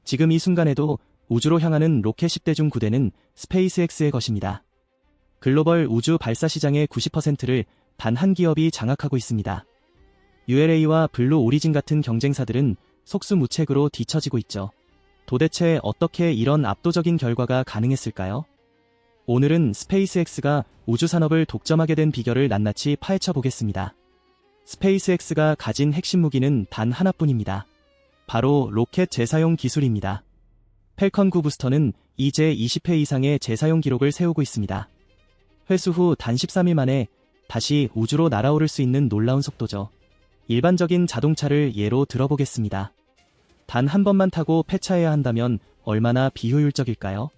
지금 이 순간에도 우주로 향하는 로켓 10대 중 9대는 스페이스X의 것입니다. 글로벌 우주 발사 시장의 90%를 단 한 기업이 장악하고 있습니다. ULA와 블루 오리진 같은 경쟁사들은 속수무책으로 뒤처지고 있죠. 도대체 어떻게 이런 압도적인 결과가 가능했을까요? 오늘은 스페이스X가 우주 산업을 독점하게 된 비결을 낱낱이 파헤쳐 보겠습니다. 스페이스X가 가진 핵심 무기는 단 하나뿐입니다. 바로 로켓 재사용 기술입니다. 펠컨 9 부스터는 이제 20회 이상의 재사용 기록을 세우고 있습니다. 회수 후 단 13일 만에 다시 우주로 날아오를 수 있는 놀라운 속도죠. 일반적인 자동차를 예로 들어보겠습니다. 단 한 번만 타고 폐차해야 한다면 얼마나 비효율적일까요?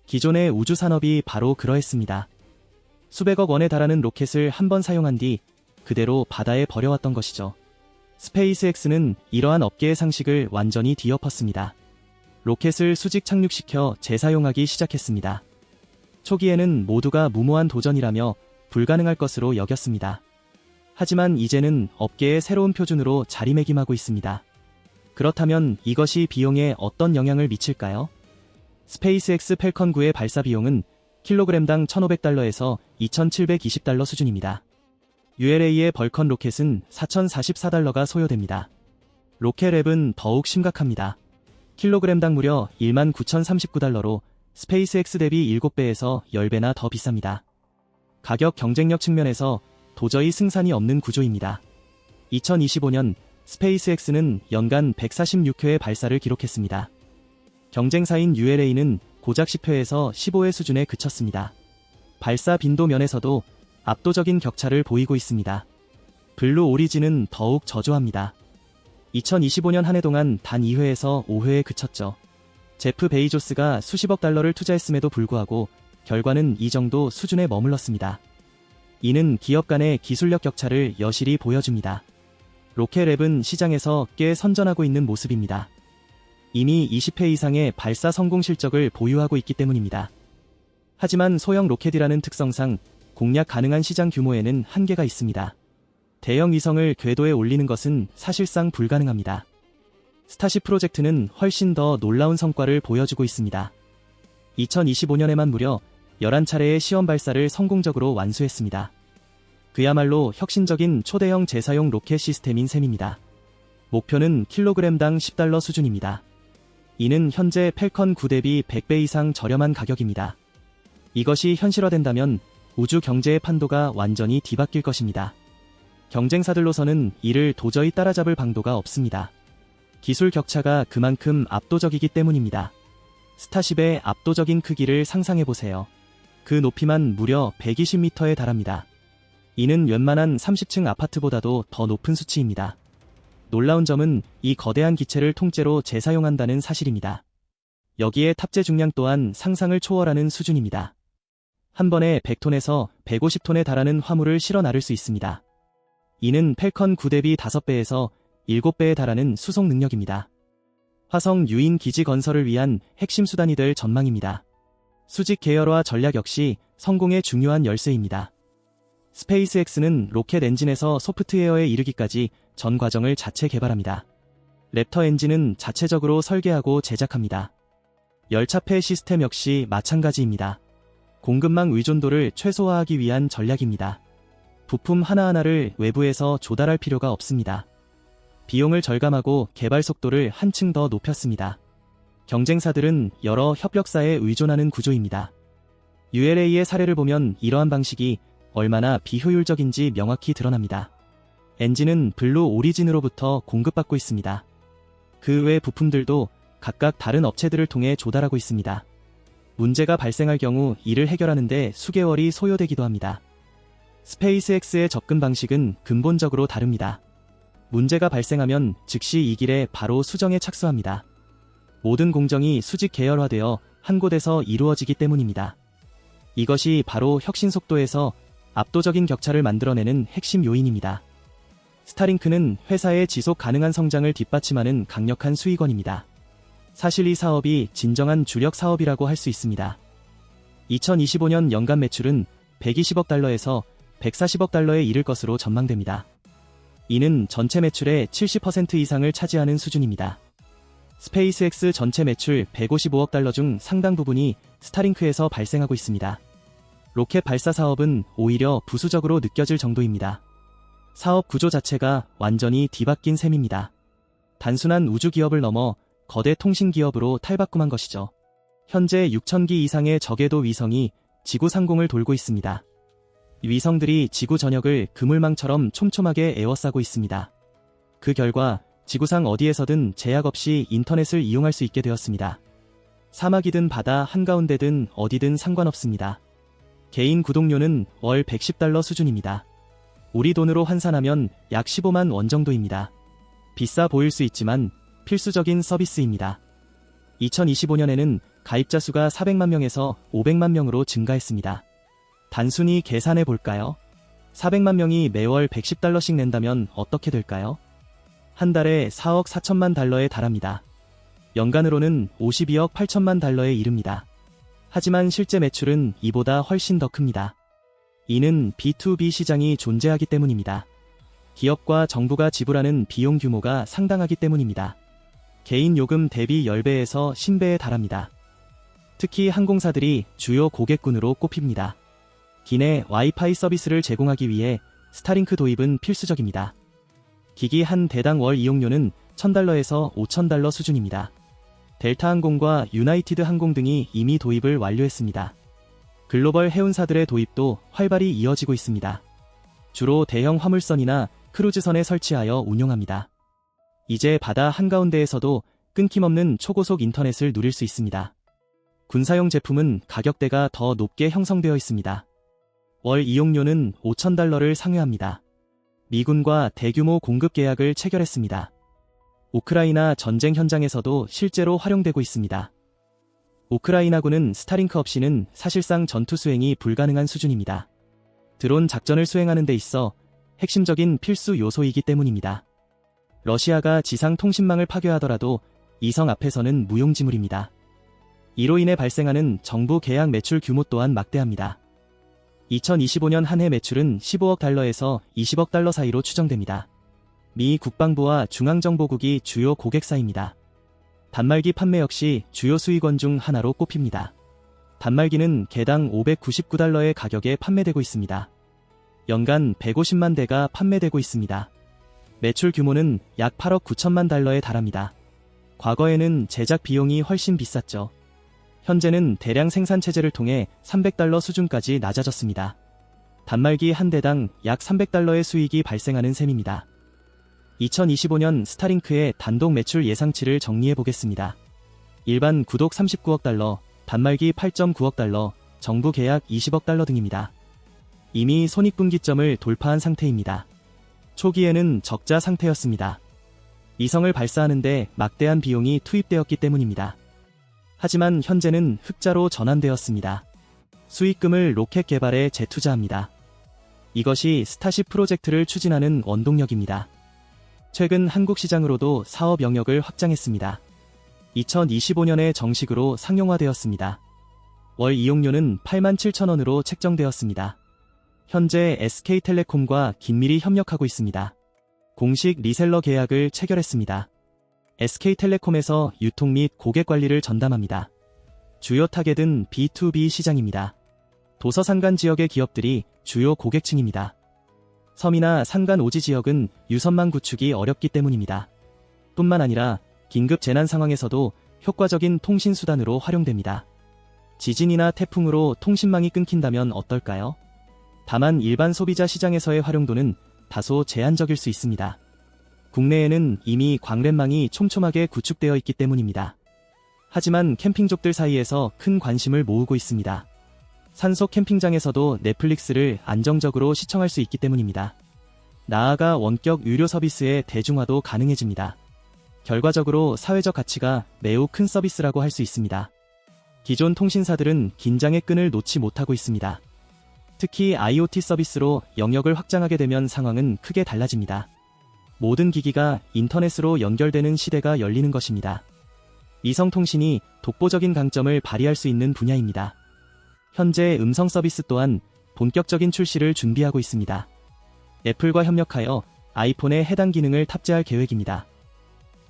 기존의 우주 산업이 바로 그러했습니다. 수백억 원에 달하는 로켓을 한 번 사용한 뒤 그대로 바다에 버려왔던 것이죠. 스페이스X는 이러한 업계의 상식을 완전히 뒤엎었습니다. 로켓을 수직 착륙시켜 재사용하기 시작했습니다. 초기에는 모두가 무모한 도전이라며 불가능할 것으로 여겼습니다. 하지만 이제는 업계의 새로운 표준으로 자리매김하고 있습니다. 그렇다면 이것이 비용에 어떤 영향을 미칠까요? 스페이스X 펠컨 9의 발사 비용은 킬로그램당 1,500달러에서 2,720달러 수준입니다. ULA의 벌컨 로켓은 4,044달러가 소요됩니다. 로켓랩은 더욱 심각합니다. 킬로그램당 무려 19,039달러로 스페이스X 대비 7배에서 10배나 더 비쌉니다. 가격 경쟁력 측면에서 도저히 승산이 없는 구조입니다. 2025년 스페이스X는 연간 146회의 발사를 기록했습니다. 경쟁사인 ULA는 고작 10회에서 15회 수준에 그쳤습니다. 발사 빈도 면에서도 압도적인 격차를 보이고 있습니다. 블루 오리진은 더욱 저조합니다. 2025년 한 해 동안 단 2회에서 5회에 그쳤죠. 제프 베이조스가 수십억 달러를 투자했음에도 불구하고 결과는 이 정도 수준에 머물렀습니다. 이는 기업 간의 기술력 격차를 여실히 보여줍니다. 로켓랩은 시장에서 꽤 선전하고 있는 모습입니다. 이미 20회 이상의 발사 성공 실적을 보유하고 있기 때문입니다. 하지만 소형 로켓이라는 특성상 공략 가능한 시장 규모에는 한계가 있습니다. 대형 위성을 궤도에 올리는 것은 사실상 불가능합니다. 스타쉽 프로젝트는 훨씬 더 놀라운 성과를 보여주고 있습니다. 2025년에만 무려 11차례의 시험 발사를 성공적으로 완수했습니다. 그야말로 혁신적인 초대형 재사용 로켓 시스템인 셈입니다. 목표는 킬로그램당 10달러 수준입니다. 이는 현재 펠컨 9 대비 100배 이상 저렴한 가격입니다. 이것이 현실화된다면 우주 경제의 판도가 완전히 뒤바뀔 것입니다. 경쟁사들로서는 이를 도저히 따라잡을 방도가 없습니다. 기술 격차가 그만큼 압도적이기 때문입니다. 스타쉽의 압도적인 크기를 상상해보세요. 그 높이만 무려 120m에 달합니다. 이는 웬만한 30층 아파트보다도 더 높은 수치입니다. 놀라운 점은 이 거대한 기체를 통째로 재사용한다는 사실입니다. 여기에 탑재 중량 또한 상상을 초월하는 수준입니다. 한 번에 100톤에서 150톤에 달하는 화물을 실어 나를 수 있습니다. 이는 펠컨 9 대비 5배에서 7배에 달하는 수송 능력입니다. 화성 유인 기지 건설을 위한 핵심 수단이 될 전망입니다. 수직 계열화 전략 역시 성공의 중요한 열쇠입니다. 스페이스X는 로켓 엔진에서 소프트웨어에 이르기까지 전 과정을 자체 개발합니다. 랩터 엔진은 자체적으로 설계하고 제작합니다. 열차폐 시스템 역시 마찬가지입니다. 공급망 의존도를 최소화하기 위한 전략입니다. 부품 하나하나를 외부에서 조달할 필요가 없습니다. 비용을 절감하고 개발 속도를 한층 더 높였습니다. 경쟁사들은 여러 협력사에 의존하는 구조입니다. ULA의 사례를 보면 이러한 방식이 얼마나 비효율적인지 명확히 드러납니다. 엔진은 블루 오리진으로부터 공급받고 있습니다. 그 외 부품들도 각각 다른 업체들을 통해 조달하고 있습니다. 문제가 발생할 경우 이를 해결하는데 수개월이 소요되기도 합니다. 스페이스X의 접근 방식은 근본적으로 다릅니다. 문제가 발생하면 즉시 이 길에 바로 수정에 착수합니다. 모든 공정이 수직 계열화되어 한 곳에서 이루어지기 때문입니다. 이것이 바로 혁신 속도에서 압도적인 격차를 만들어내는 핵심 요인입니다. 스타링크는 회사의 지속 가능한 성장을 뒷받침하는 강력한 수익원입니다. 사실 이 사업이 진정한 주력 사업이라고 할 수 있습니다. 2025년 연간 매출은 120억 달러에서 140억 달러에 이를 것으로 전망됩니다. 이는 전체 매출의 70% 이상을 차지하는 수준입니다. 스페이스X 전체 매출 155억 달러 중 상당 부분이 스타링크에서 발생하고 있습니다. 로켓 발사 사업은 오히려 부수적으로 느껴질 정도입니다. 사업 구조 자체가 완전히 뒤바뀐 셈입니다. 단순한 우주 기업을 넘어 거대 통신 기업으로 탈바꿈한 것이죠. 현재 6,000기 이상의 저궤도 위성이 지구 상공을 돌고 있습니다. 이 위성들이 지구 전역을 그물망처럼 촘촘하게 에워싸고 있습니다. 그 결과 지구상 어디에서든 제약 없이 인터넷을 이용할 수 있게 되었습니다. 사막이든 바다 한가운데든 어디든 상관없습니다. 개인 구독료는 월 110달러 수준입니다. 우리 돈으로 환산하면 약 15만 원 정도입니다. 비싸 보일 수 있지만 필수적인 서비스입니다. 2025년에는 가입자 수가 400만 명에서 500만 명으로 증가했습니다. 단순히 계산해 볼까요? 400만 명이 매월 110달러씩 낸다면 어떻게 될까요? 한 달에 4억 4천만 달러에 달합니다. 연간으로는 52억 8천만 달러에 이릅니다. 하지만 실제 매출은 이보다 훨씬 더 큽니다. 이는 B2B 시장이 존재하기 때문입니다. 기업과 정부가 지불하는 비용 규모가 상당하기 때문입니다. 개인 요금 대비 10배에서 10배에 달합니다. 특히 항공사들이 주요 고객군으로 꼽힙니다. 기내 와이파이 서비스를 제공하기 위해 스타링크 도입은 필수적입니다. 기기 한 대당 월 이용료는 1,000달러에서 5,000달러 수준입니다. 델타항공과 유나이티드 항공 등이 이미 도입을 완료했습니다. 글로벌 해운사들의 도입도 활발히 이어지고 있습니다. 주로 대형 화물선이나 크루즈선에 설치하여 운용합니다. 이제 바다 한가운데에서도 끊김없는 초고속 인터넷을 누릴 수 있습니다. 군사용 제품은 가격대가 더 높게 형성되어 있습니다. 월 이용료는 5,000달러를 상회합니다. 미군과 대규모 공급 계약을 체결했습니다. 우크라이나 전쟁 현장에서도 실제로 활용되고 있습니다. 우크라이나군은 스타링크 없이는 사실상 전투 수행이 불가능한 수준입니다. 드론 작전을 수행하는 데 있어 핵심적인 필수 요소이기 때문입니다. 러시아가 지상 통신망을 파괴하더라도 이성 앞에서는 무용지물입니다. 이로 인해 발생하는 정부 계약 매출 규모 또한 막대합니다. 2025년 한 해 매출은 15억 달러에서 20억 달러 사이로 추정됩니다. 미 국방부와 중앙정보국이 주요 고객사입니다. 단말기 판매 역시 주요 수익원 중 하나로 꼽힙니다. 단말기는 개당 599달러의 가격에 판매되고 있습니다. 연간 150만 대가 판매되고 있습니다. 매출 규모는 약 8억 9천만 달러에 달합니다. 과거에는 제작 비용이 훨씬 비쌌죠. 현재는 대량 생산 체제를 통해 300달러 수준까지 낮아졌습니다. 단말기 한 대당 약 300달러의 수익이 발생하는 셈입니다. 2025년 스타링크의 단독 매출 예상치를 정리해 보겠습니다. 일반 구독 39억 달러, 단말기 8.9억 달러, 정부 계약 20억 달러 등입니다. 이미 손익분기점을 돌파한 상태입니다. 초기에는 적자 상태였습니다. 위성을 발사하는데 막대한 비용이 투입되었기 때문입니다. 하지만 현재는 흑자로 전환되었습니다. 수익금을 로켓 개발에 재투자합니다. 이것이 스타쉽 프로젝트를 추진하는 원동력입니다. 최근 한국 시장으로도 사업 영역을 확장했습니다. 2025년에 정식으로 상용화되었습니다. 월 이용료는 87,000원으로 책정되었습니다. 현재 SK텔레콤과 긴밀히 협력하고 있습니다. 공식 리셀러 계약을 체결했습니다. SK텔레콤에서 유통 및 고객 관리를 전담합니다. 주요 타겟은 B2B 시장입니다. 도서 산간 지역의 기업들이 주요 고객층입니다. 섬이나 산간 오지 지역은 유선망 구축이 어렵기 때문입니다. 뿐만 아니라 긴급 재난 상황에서도 효과적인 통신 수단으로 활용됩니다. 지진이나 태풍으로 통신망이 끊긴다면 어떨까요? 다만 일반 소비자 시장에서의 활용도는 다소 제한적일 수 있습니다. 국내에는 이미 광랜망이 촘촘하게 구축되어 있기 때문입니다. 하지만 캠핑족들 사이에서 큰 관심을 모으고 있습니다. 산속 캠핑장에서도 넷플릭스를 안정적으로 시청할 수 있기 때문입니다. 나아가 원격 유료 서비스의 대중화도 가능해집니다. 결과적으로 사회적 가치가 매우 큰 서비스라고 할 수 있습니다. 기존 통신사들은 긴장의 끈을 놓지 못하고 있습니다. 특히 IoT 서비스로 영역을 확장하게 되면 상황은 크게 달라집니다. 모든 기기가 인터넷으로 연결되는 시대가 열리는 것입니다. 위성통신이 독보적인 강점을 발휘할 수 있는 분야입니다. 현재 음성 서비스 또한 본격적인 출시를 준비하고 있습니다. 애플과 협력하여 아이폰에 해당 기능을 탑재할 계획입니다.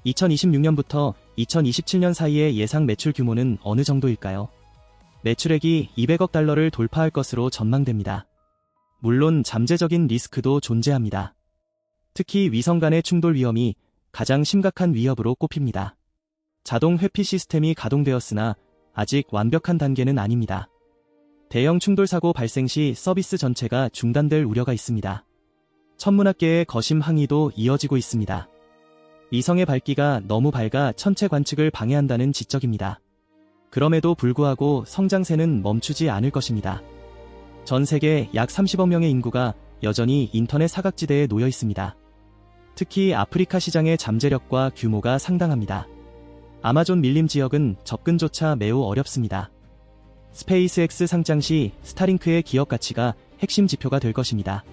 2026년부터 2027년 사이의 예상 매출 규모는 어느 정도일까요? 매출액이 200억 달러를 돌파할 것으로 전망됩니다. 물론 잠재적인 리스크도 존재합니다. 특히 위성 간의 충돌 위험이 가장 심각한 위협으로 꼽힙니다. 자동 회피 시스템이 가동되었으나 아직 완벽한 단계는 아닙니다. 대형 충돌 사고 발생 시 서비스 전체가 중단될 우려가 있습니다. 천문학계의 거심 항의도 이어지고 있습니다. 위성의 밝기가 너무 밝아 천체 관측을 방해한다는 지적입니다. 그럼에도 불구하고 성장세는 멈추지 않을 것입니다. 전 세계 약 30억 명의 인구가 여전히 인터넷 사각지대에 놓여 있습니다. 특히 아프리카 시장의 잠재력과 규모가 상당합니다. 아마존 밀림 지역은 접근조차 매우 어렵습니다. 스페이스X 상장 시 스타링크의 기업 가치가 핵심 지표가 될 것입니다.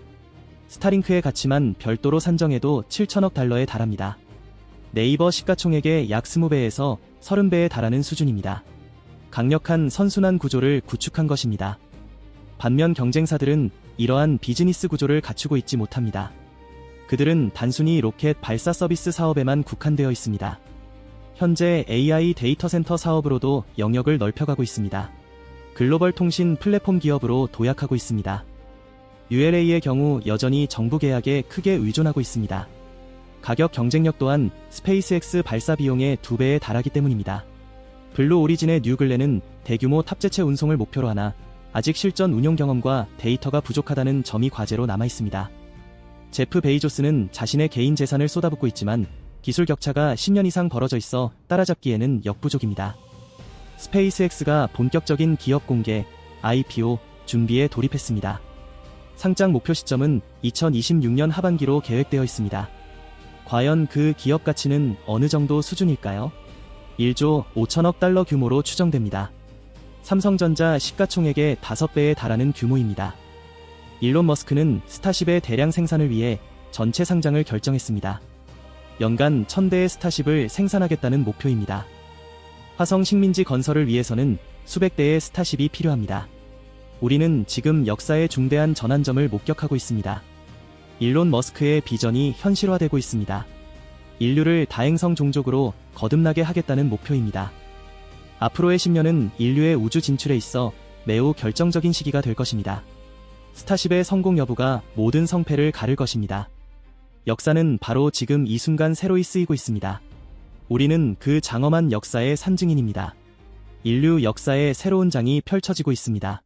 스타링크의 가치만 별도로 산정해도 7천억 달러에 달합니다. 네이버 시가총액의 약 20배에서 30배에 달하는 수준입니다. 강력한 선순환 구조를 구축한 것입니다. 반면 경쟁사들은 이러한 비즈니스 구조를 갖추고 있지 못합니다. 그들은 단순히 로켓 발사 서비스 사업에만 국한되어 있습니다. 현재 AI 데이터 센터 사업으로도 영역을 넓혀가고 있습니다. 글로벌 통신 플랫폼 기업으로 도약하고 있습니다. ULA의 경우 여전히 정부 계약에 크게 의존하고 있습니다. 가격 경쟁력 또한 스페이스X 발사 비용의 2배에 달하기 때문입니다. 블루 오리진의 뉴글렌은 대규모 탑재체 운송을 목표로 하나 아직 실전 운용 경험과 데이터가 부족하다는 점이 과제로 남아있습니다. 제프 베이조스는 자신의 개인 재산을 쏟아붓고 있지만 기술 격차가 10년 이상 벌어져 있어 따라잡기에는 역부족입니다. 스페이스X가 본격적인 기업 공개, IPO 준비에 돌입했습니다. 상장 목표 시점은 2026년 하반기로 계획되어 있습니다. 과연 그 기업 가치는 어느 정도 수준일까요? 1조 5천억 달러 규모로 추정됩니다. 삼성전자 시가총액의 5배에 달하는 규모입니다. 일론 머스크는 스타쉽의 대량 생산을 위해 전체 상장을 결정했습니다. 연간 1000대의 스타쉽을 생산하겠다는 목표입니다. 화성 식민지 건설을 위해서는 수백 대의 스타쉽이 필요합니다. 우리는 지금 역사의 중대한 전환점을 목격하고 있습니다. 일론 머스크의 비전이 현실화되고 있습니다. 인류를 다행성 종족으로 거듭나게 하겠다는 목표입니다. 앞으로의 10년은 인류의 우주 진출에 있어 매우 결정적인 시기가 될 것입니다. 스타쉽의 성공 여부가 모든 성패를 가를 것입니다. 역사는 바로 지금 이 순간 새로이 쓰이고 있습니다. 우리는 그 장엄한 역사의 산증인입니다. 인류 역사의 새로운 장이 펼쳐지고 있습니다.